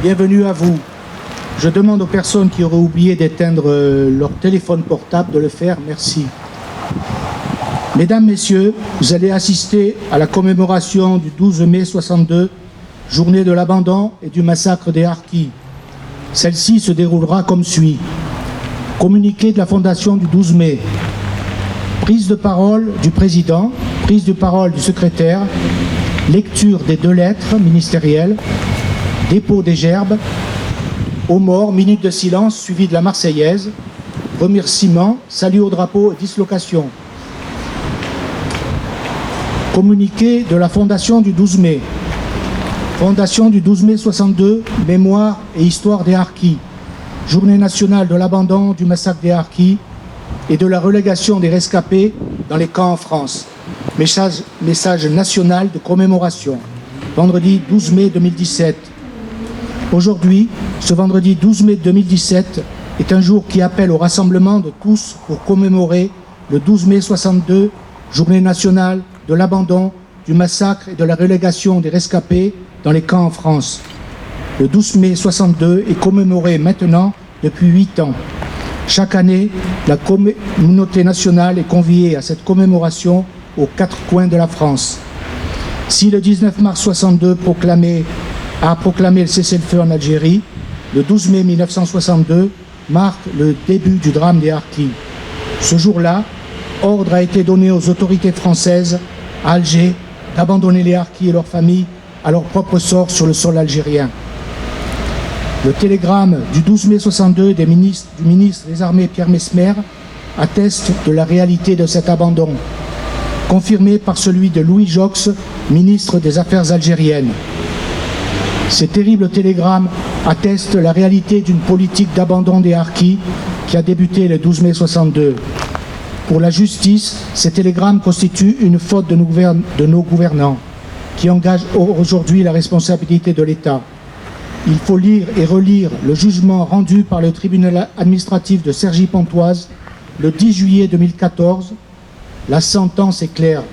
Bienvenue à vous. Je demande aux personnes qui auraient oublié d'éteindre leur téléphone portable de le faire. Merci. Mesdames, Messieurs, vous allez assister à la commémoration du 12 mai 62, journée de l'abandon et du massacre des Harkis. Celle-ci se déroulera comme suit. Communiqué de la Fondation du 12 mai. Prise de parole du président, prise de parole du secrétaire, lecture des 2 lettres ministérielles, dépôt des gerbes, aux morts, minute de silence suivie de la Marseillaise, remerciements, salut au drapeau et dislocation. Communiqué de la Fondation du 12 mai. Fondation du 12 mai 62, mémoire et histoire des Harkis. Journée nationale de l'abandon, du massacre des Harkis et de la relégation des rescapés dans les camps en France. Message national de commémoration. Vendredi 12 mai 2017. Aujourd'hui, ce vendredi 12 mai 2017 est un jour qui appelle au rassemblement de tous pour commémorer le 12 mai 62, journée nationale de l'abandon, du massacre et de la relégation des rescapés dans les camps en France. Le 12 mai 62 est commémoré maintenant depuis 8 ans. Chaque année, la communauté nationale est conviée à cette commémoration aux 4 coins de la France. Si le 19 mars 62 a proclamé le cessez-le-feu en Algérie, le 12 mai 1962 marque le début du drame des Harkis. Ce jour-là, ordre a été donné aux autorités françaises à Alger d'abandonner les Harkis et leurs familles à leur propre sort sur le sol algérien. Le télégramme du 12 mai 62 du ministre des Armées Pierre Messmer atteste de la réalité de cet abandon, confirmé par celui de Louis Joxe, ministre des Affaires algériennes. Ces terribles télégrammes attestent la réalité d'une politique d'abandon des Harkis qui a débuté le 12 mai 62. Pour la justice, ces télégrammes constituent une faute de nos gouvernants, qui engagent aujourd'hui la responsabilité de l'État. Il faut lire et relire le jugement rendu par le tribunal administratif de Cergy-Pontoise le 10 juillet 2014. La sentence est claire,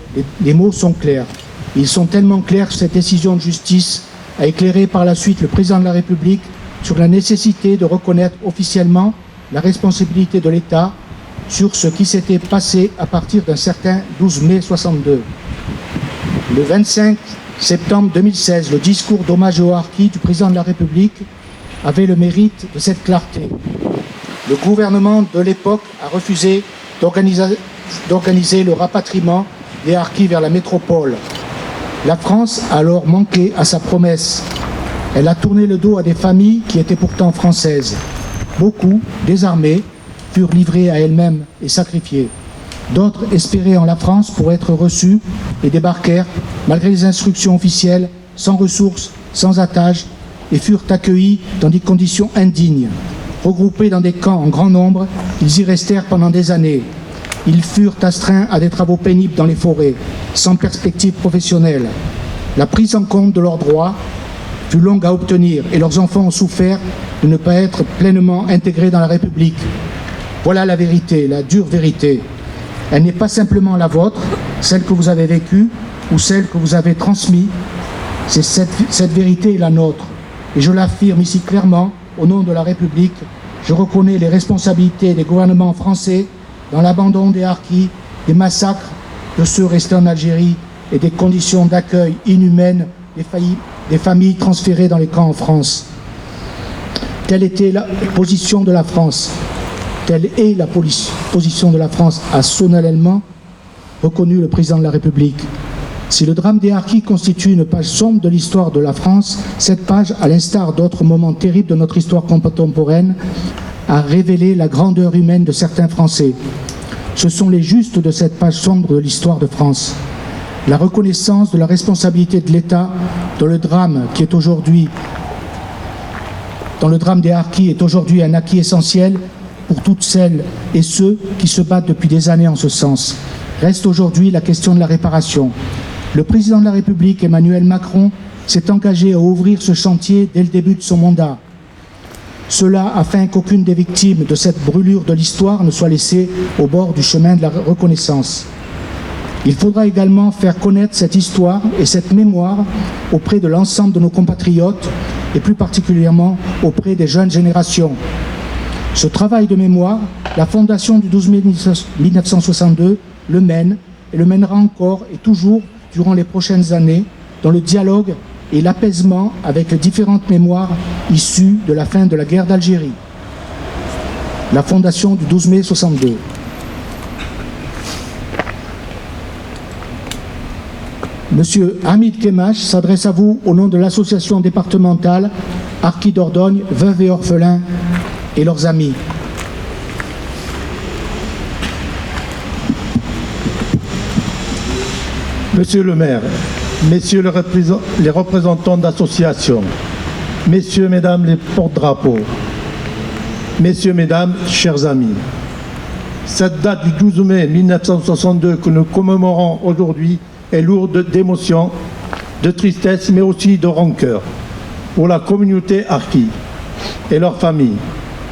les mots sont clairs. Ils sont tellement clairs que cette décision de justice a éclairé par la suite le président de la République sur la nécessité de reconnaître officiellement la responsabilité de l'État sur ce qui s'était passé à partir d'un certain 12 mai 62. Le 25 septembre 2016, le discours d'hommage aux Harkis du président de la République avait le mérite de cette clarté. Le gouvernement de l'époque a refusé d'organiser le rapatriement des Harkis vers la métropole. La France a alors manqué à sa promesse. Elle a tourné le dos à des familles qui étaient pourtant françaises. Beaucoup, désarmés, furent livrés à elles-mêmes et sacrifiés. D'autres espéraient en la France pour être reçus et débarquèrent, malgré les instructions officielles, sans ressources, sans attache, et furent accueillis dans des conditions indignes. Regroupés dans des camps en grand nombre, ils y restèrent pendant des années. Ils furent astreints à des travaux pénibles dans les forêts, sans perspective professionnelle. La prise en compte de leurs droits fut longue à obtenir et leurs enfants ont souffert de ne pas être pleinement intégrés dans la République. Voilà la vérité, la dure vérité. Elle n'est pas simplement la vôtre, celle que vous avez vécue ou celle que vous avez transmise. Cette vérité est la nôtre. Et je l'affirme ici clairement, au nom de la République, je reconnais les responsabilités des gouvernements français dans l'abandon des Harkis, des massacres de ceux restés en Algérie et des conditions d'accueil inhumaines des familles transférées dans les camps en France. Telle était la position de la France. Telle est la position de la France, a solennellement reconnu le président de la République. Si le drame des Harkis constitue une page sombre de l'histoire de la France, cette page, à l'instar d'autres moments terribles de notre histoire contemporaine, a révélé la grandeur humaine de certains Français. Ce sont les justes de cette page sombre de l'histoire de France. La reconnaissance de la responsabilité de l'État dans le drame des Harkis est aujourd'hui un acquis essentiel pour toutes celles et ceux qui se battent depuis des années en ce sens. Reste aujourd'hui la question de la réparation. Le président de la République, Emmanuel Macron, s'est engagé à ouvrir ce chantier dès le début de son mandat. Cela afin qu'aucune des victimes de cette brûlure de l'histoire ne soit laissée au bord du chemin de la reconnaissance. Il faudra également faire connaître cette histoire et cette mémoire auprès de l'ensemble de nos compatriotes et plus particulièrement auprès des jeunes générations. Ce travail de mémoire, la Fondation du 12 mai 1962 le mène et le mènera encore et toujours durant les prochaines années dans le dialogue et l'apaisement avec les différentes mémoires issues de la fin de la guerre d'Algérie. La Fondation du 12 mai 62. Monsieur Hamid Kemash s'adresse à vous au nom de l'association départementale Harkis Dordogne, Veuves et Orphelins et leurs amis. Monsieur le maire, messieurs les représentants d'associations, messieurs, mesdames les porte-drapeaux, messieurs, mesdames, chers amis, cette date du 12 mai 1962 que nous commémorons aujourd'hui est lourde d'émotions, de tristesse, mais aussi de rancœur pour la communauté harkie et leurs familles.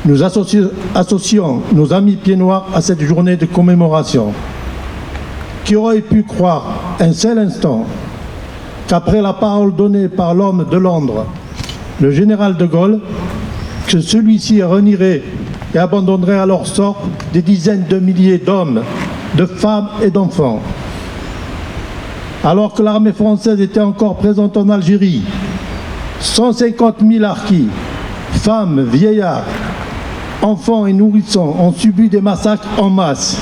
Nous associons nos amis pieds noirs à cette journée de commémoration. Qui aurait pu croire un seul instant qu'après la parole donnée par l'homme de Londres, le général de Gaulle, que celui-ci renierait et abandonnerait à leur sort des dizaines de milliers d'hommes, de femmes et d'enfants. Alors que l'armée française était encore présente en Algérie, 150 000 harkis, femmes, vieillards, enfants et nourrissons ont subi des massacres en masse.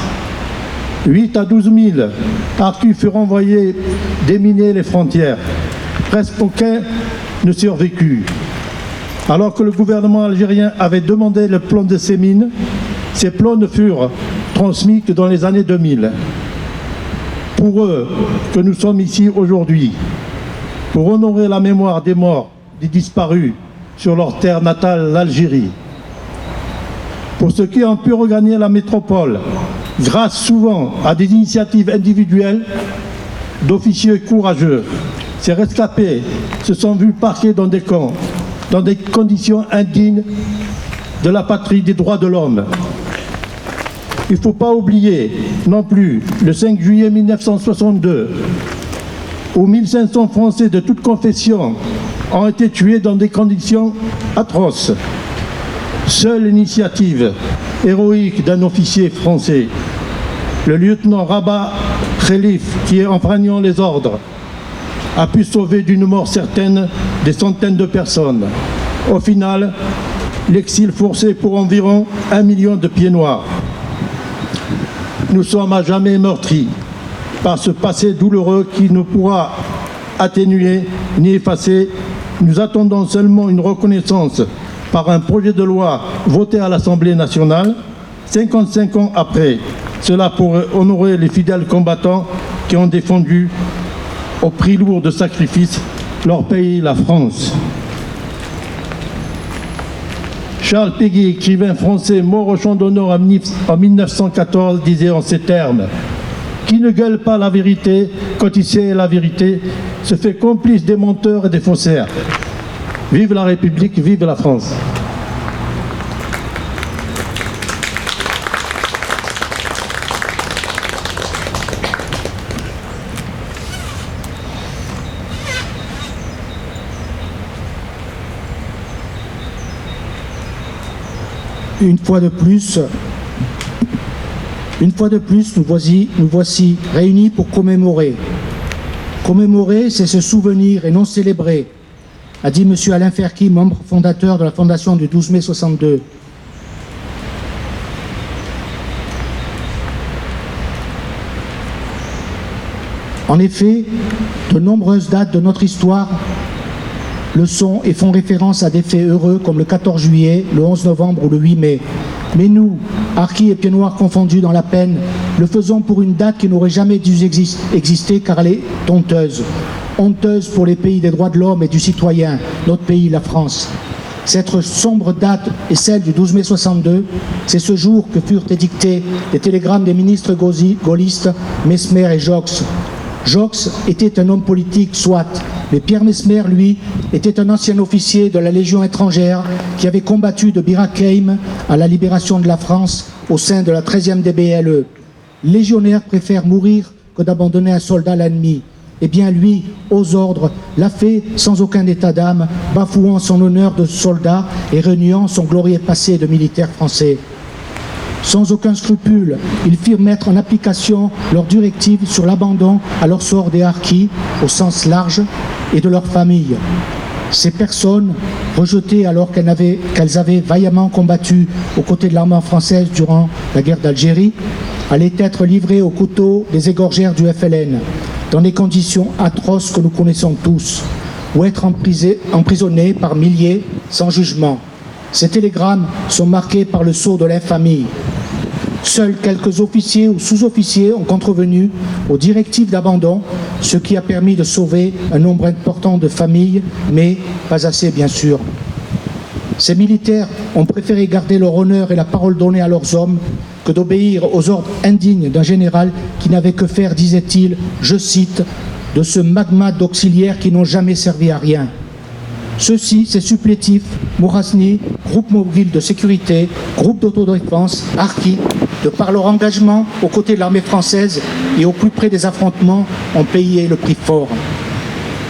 8 à 12 000 harkis furent envoyés déminer les frontières. Presque aucun ne survécut. Alors que le gouvernement algérien avait demandé le plan de ces mines, ces plans ne furent transmis que dans les années 2000. Pour eux que nous sommes ici aujourd'hui, pour honorer la mémoire des morts, des disparus sur leur terre natale, l'Algérie. Pour ceux qui ont pu regagner la métropole, grâce souvent à des initiatives individuelles d'officiers courageux, ces rescapés se sont vus parqués dans des camps, dans des conditions indignes de la patrie des droits de l'homme. Il ne faut pas oublier non plus le 5 juillet 1962, où 1500 Français de toute confession ont été tués dans des conditions atroces. Seule l'initiative héroïque d'un officier français, le lieutenant Rabat Khelif, qui, enfreignant les ordres, a pu sauver d'une mort certaine des centaines de personnes. Au final, l'exil forcé pour environ 1 million de pieds noirs. Nous sommes à jamais meurtris par ce passé douloureux qui ne pourra atténuer ni effacer. Nous attendons seulement une reconnaissance par un projet de loi voté à l'Assemblée nationale, 55 ans après. Cela pourrait honorer les fidèles combattants qui ont défendu au prix lourd de sacrifices leur pays, la France. Charles Péguy, écrivain français mort au champ d'honneur en 1914, disait en ces termes: « Qui ne gueule pas la vérité quand il sait la vérité se fait complice des menteurs et des faussaires. » Vive la République, vive la France. Une fois de plus, nous voici réunis pour commémorer. Commémorer, c'est se souvenir et non célébrer, a dit M. Alain Ferki, membre fondateur de la Fondation du 12 mai 62. En effet, de nombreuses dates de notre histoire le sont et font référence à des faits heureux comme le 14 juillet, le 11 novembre ou le 8 mai. Mais nous, harkis et pieds noirs confondus dans la peine, le faisons pour une date qui n'aurait jamais dû exister car elle est honteuse. Honteuse pour les pays des droits de l'homme et du citoyen, notre pays, la France. Cette sombre date est celle du 12 mai 62. C'est ce jour que furent édictés les télégrammes des ministres gaullistes Messmer et Jox. Jox était un homme politique, soit, mais Pierre Messmer, lui, était un ancien officier de la Légion étrangère qui avait combattu de Bir Hakeim à la libération de la France au sein de la 13e DBLE. Légionnaire préfère mourir que d'abandonner un soldat à l'ennemi. Eh bien lui, aux ordres, l'a fait sans aucun état d'âme, bafouant son honneur de soldat et reniant son glorieux passé de militaire français. Sans aucun scrupule, ils firent mettre en application leurs directives sur l'abandon à leur sort des harkis, au sens large, et de leurs familles. Ces personnes, rejetées alors qu'elles avaient vaillamment combattu aux côtés de l'armée française durant la guerre d'Algérie, allaient être livrées au couteau des égorgères du FLN, dans des conditions atroces que nous connaissons tous, ou être emprisonnées par milliers sans jugement. Ces télégrammes sont marqués par le sceau de l'infamie. Seuls quelques officiers ou sous-officiers ont contrevenu aux directives d'abandon, ce qui a permis de sauver un nombre important de familles, mais pas assez bien sûr. Ces militaires ont préféré garder leur honneur et la parole donnée à leurs hommes que d'obéir aux ordres indignes d'un général qui n'avait que faire, disait-il, je cite, de ce magma d'auxiliaires qui n'ont jamais servi à rien. Ceux-ci, ces supplétifs, Mourasni, groupe mobile de sécurité, groupe d'autodéfense, harkis, de par leur engagement aux côtés de l'armée française et au plus près des affrontements, ont payé le prix fort.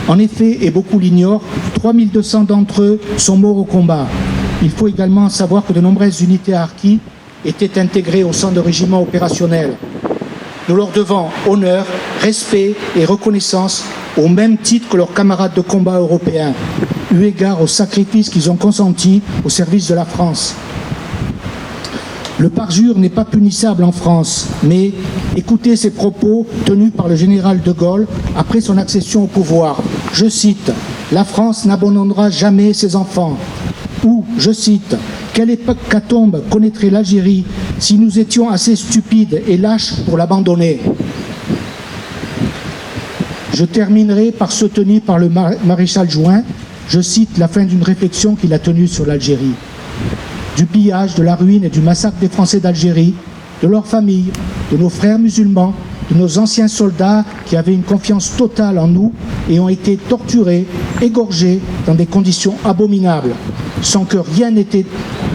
En effet, et beaucoup l'ignorent, 3200 d'entre eux sont morts au combat. Il faut également savoir que de nombreuses unités harkis étaient intégrées au sein de régiments opérationnels. Nous leur devons honneur, respect et reconnaissance au même titre que leurs camarades de combat européens, eu égard aux sacrifices qu'ils ont consentis au service de la France. Le parjure n'est pas punissable en France, mais écoutez ces propos tenus par le général de Gaulle après son accession au pouvoir. Je cite, « La France n'abandonnera jamais ses enfants ». Ou, je cite, « Quelle hécatombe connaîtrait l'Algérie si nous étions assez stupides et lâches pour l'abandonner ?» Je terminerai par ce tenu par le maréchal Juin. Je cite la fin d'une réflexion qu'il a tenue sur l'Algérie. Du pillage, de la ruine et du massacre des Français d'Algérie, de leurs familles, de nos frères musulmans, de nos anciens soldats qui avaient une confiance totale en nous et ont été torturés, égorgés dans des conditions abominables, sans que rien n'ait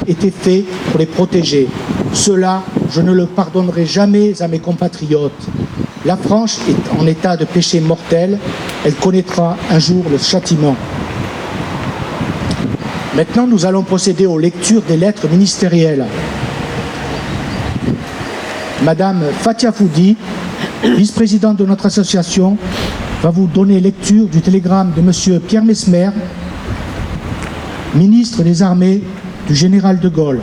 été fait pour les protéger. Cela, je ne le pardonnerai jamais à mes compatriotes. La France est en état de péché mortel, elle connaîtra un jour le châtiment. Maintenant, nous allons procéder aux lectures des lettres ministérielles. Madame Fatia Foudi, vice-présidente de notre association, va vous donner lecture du télégramme de Monsieur Pierre Messmer, ministre des Armées du général de Gaulle.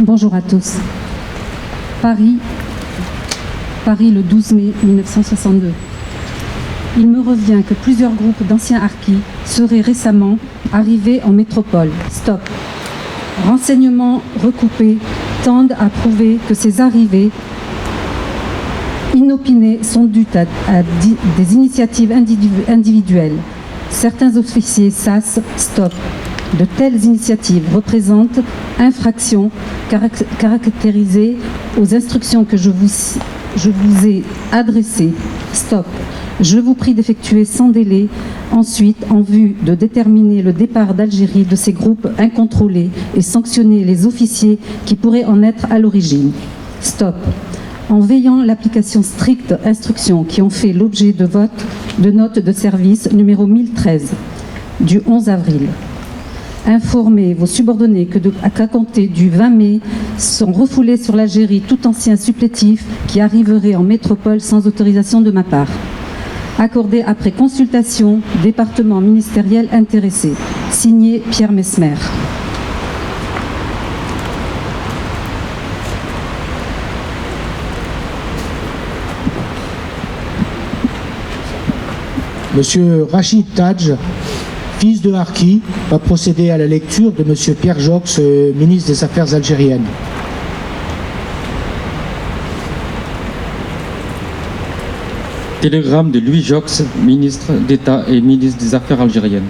Bonjour à tous. Paris, le 12 mai 1962. Il me revient que plusieurs groupes d'anciens harkis seraient récemment arrivés en métropole. Stop. Renseignements recoupés tendent à prouver que ces arrivées inopinées sont dues à des initiatives individuelles. Certains officiers SAS, stop. De telles initiatives représentent infractions caractérisées aux instructions que je vous ai adressées. Stop. Je vous prie d'effectuer sans délai, ensuite, en vue de déterminer le départ d'Algérie de ces groupes incontrôlés et sanctionner les officiers qui pourraient en être à l'origine. Stop. En veillant l'application stricte instructions qui ont fait l'objet de vote de note de service numéro 1013 du 11 avril. Informez vos subordonnés qu'à compter du 20 mai sont refoulés sur l'Algérie tout ancien supplétif qui arriverait en métropole sans autorisation de ma part. Accordé après consultation, département ministériel intéressé. Signé Pierre Messmer. Monsieur Rachid Tadj, fils de harki, va procéder à la lecture de monsieur Pierre Jox, ministre des Affaires algériennes. Télégramme de Louis Jox, ministre d'État et ministre des Affaires algériennes.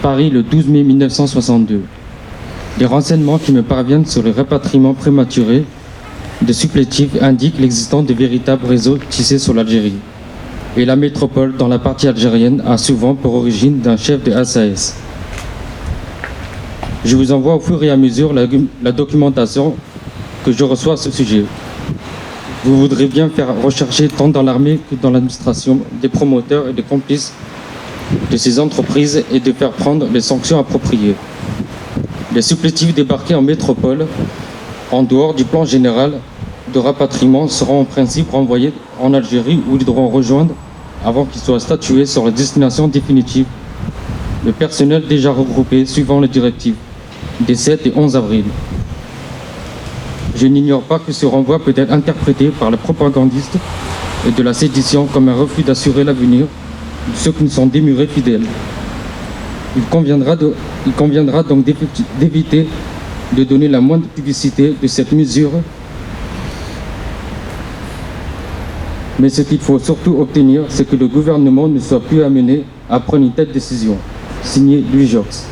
Paris, le 12 mai 1962. Les renseignements qui me parviennent sur le rapatriement prématuré de supplétifs indiquent l'existence de véritables réseaux tissés sur l'Algérie. Et la métropole, dans la partie algérienne, a souvent pour origine d'un chef de SAS. Je vous envoie au fur et à mesure la documentation que je reçois à ce sujet. Vous voudrez bien faire rechercher tant dans l'armée que dans l'administration des promoteurs et des complices de ces entreprises et de faire prendre les sanctions appropriées. Les supplétifs débarqués en métropole, en dehors du plan général de rapatriement, seront en principe renvoyés en Algérie où ils devront rejoindre, avant qu'ils soient statués sur la destination définitive, le personnel déjà regroupé suivant les directives des 7 et 11 avril. Je n'ignore pas que ce renvoi peut être interprété par les propagandistes et de la sédition comme un refus d'assurer l'avenir de ceux qui nous sont démurés fidèles. Il conviendra donc d'éviter de donner la moindre publicité de cette mesure. Mais ce qu'il faut surtout obtenir, c'est que le gouvernement ne soit plus amené à prendre une telle décision. Signé Louis Jox.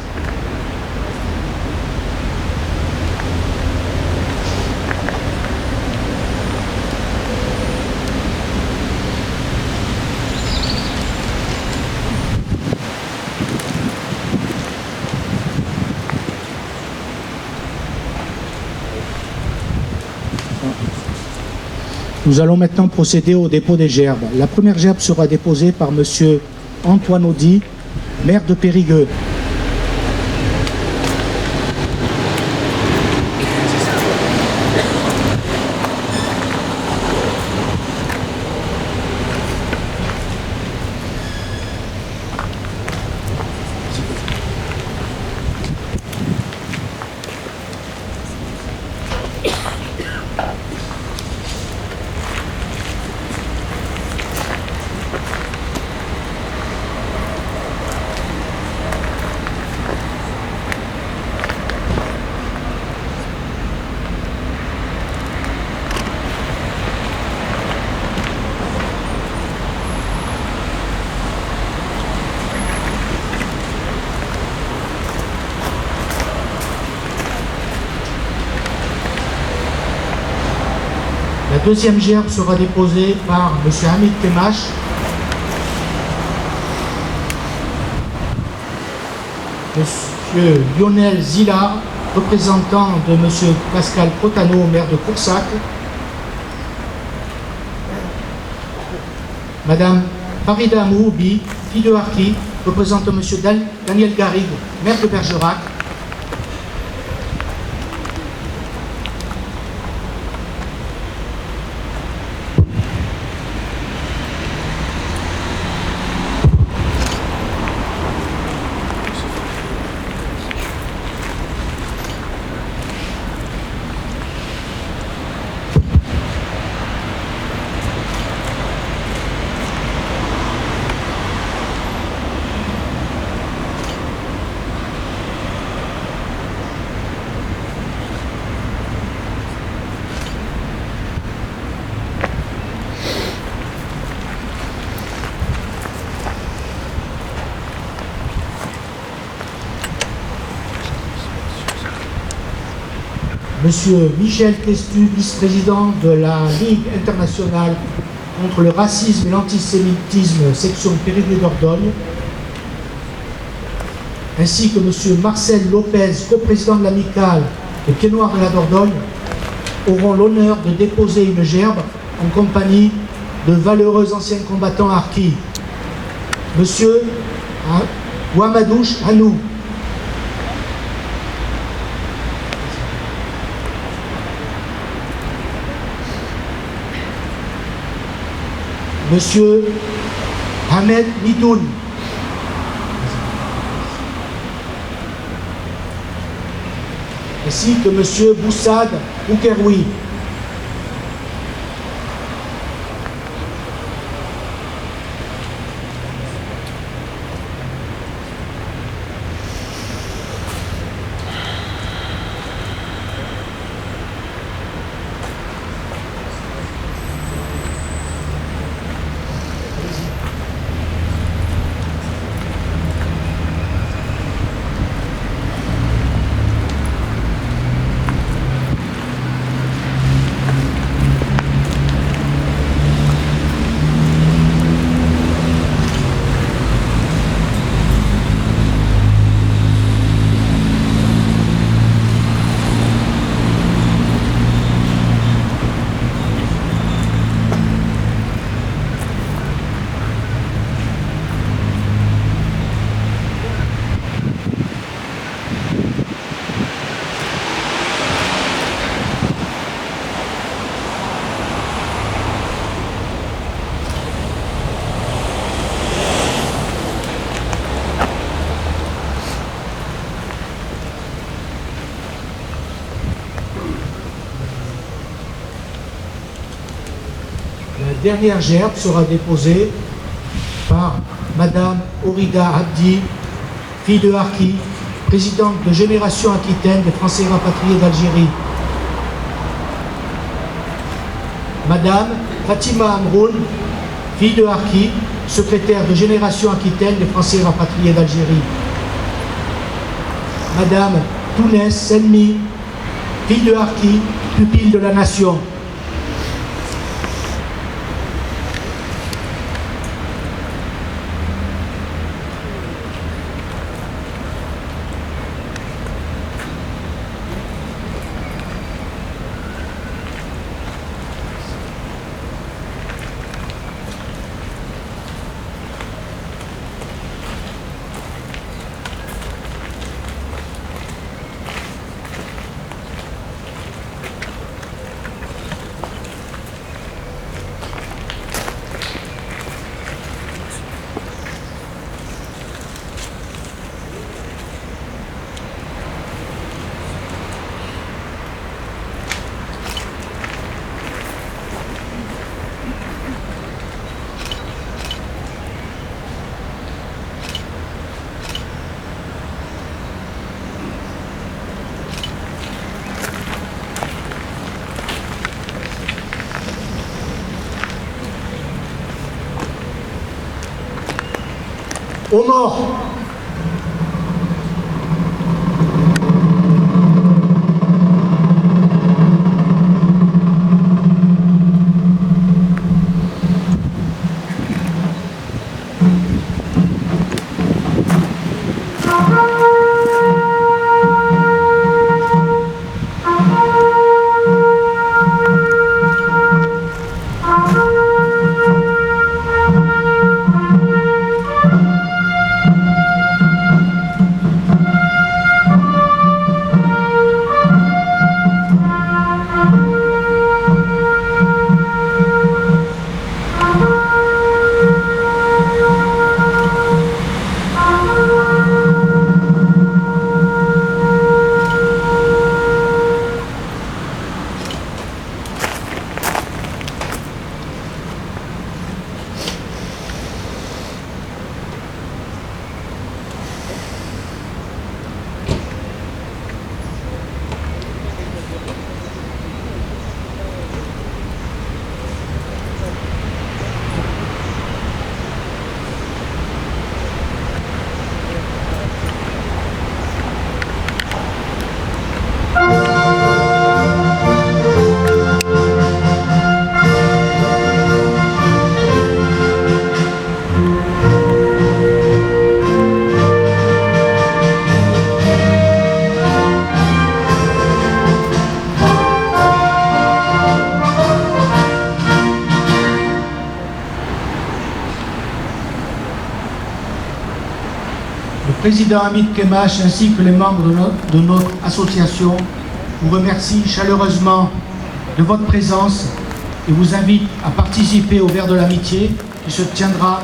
Nous allons maintenant procéder au dépôt des gerbes. La première gerbe sera déposée par M. Antoine Audy, maire de Périgueux. La deuxième gerbe sera déposée par M. Hamid Temache, M. Lionel Zillard, représentant de M. Pascal Protano, maire de Coursac, Mme Farida Mouhoubi, fille de Harki, représentant M. Daniel Garrigue, maire de Bergerac, Monsieur Michel Testu, vice-président de la Ligue internationale contre le racisme et l'antisémitisme, section Périgueux-Dordogne, ainsi que Monsieur Marcel Lopez, coprésident de l'amicale des Pieds Noirs de la Dordogne, auront l'honneur de déposer une gerbe en compagnie de valeureux anciens combattants harkis. Monsieur Ouamadouche Hanou, Monsieur Ahmed Midoun, ainsi que Monsieur Boussad Oukeroui. La dernière gerbe sera déposée par Madame Orida Abdi, fille de Harki, présidente de Génération Aquitaine des Français rapatriés d'Algérie. Madame Fatima Amroun, fille de Harki, secrétaire de Génération Aquitaine des Français rapatriés d'Algérie. Madame Tounès Selmi, fille de Harki, pupille de la Nation. Aux morts. Le président Hamid Kemache ainsi que les membres de notre association vous remercient chaleureusement de votre présence et vous invitent à participer au Verre de l'Amitié qui se tiendra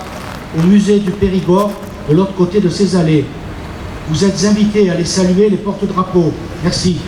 au musée du Périgord de l'autre côté de ces allées. Vous êtes invités à aller saluer les porte-drapeaux. Merci.